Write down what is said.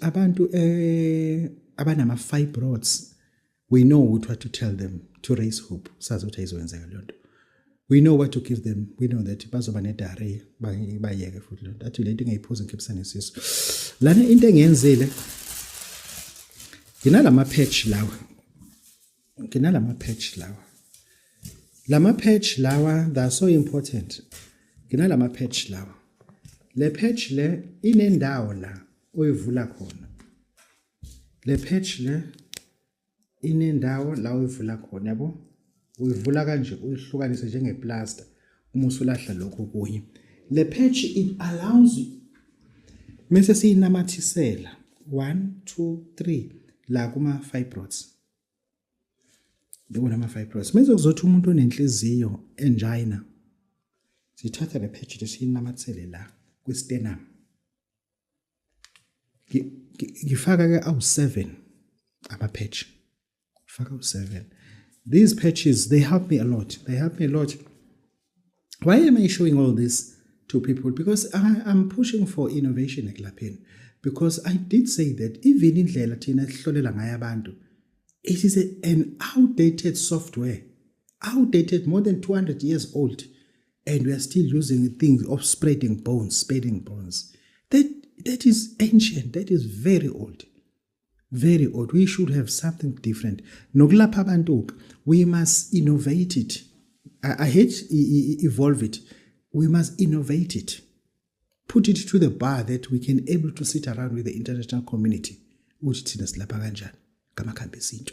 abantu abanama fibroids, we know what to tell them to raise hope. Sazi ukuthi ayizowenzeka lonto. We know what to give them. We know that bazoba ne-diarrhea bayeke futhi lonto. Athi lento engayiphuza ngikephisana nesisu. Lana into engiyenzile nginalama patch lawa. Lama patch lawa, they're so important. Nginalama patch lawa. Le patch le inendawo la oyivula khona. Le patch le inendawo la oyivula khona, yabo? Uyivula kanje uyihlukanise njengeplaster uma usulahla lokho kunye. Le patch it allows you mase siyinamathisela 1 2 3 la kuma fibroids. Bekuna ama fibroids. Mase kuzothi umuntu onenhliziyo angina. Sithatha le patch lesiyinamathisele la kwi-sternum. Ngifaka ke awu7 ama patch. Ngifaka awu7. These patches, they help me a lot. Why am I showing all this to people? Because I'm pushing for innovation at Lapin. Because I did say that even in Latina, it is an outdated software. Outdated, more than 200 years old. And we are still using things of spreading bones. That is ancient. That is very old. Very old. We should have something different. Nokulapha abantu, we must innovate it. I hate evolve it. We must innovate it. Put it to the bar that we can able to sit around with the international community. Which thina silapha kanjani ngamakhambi esintu.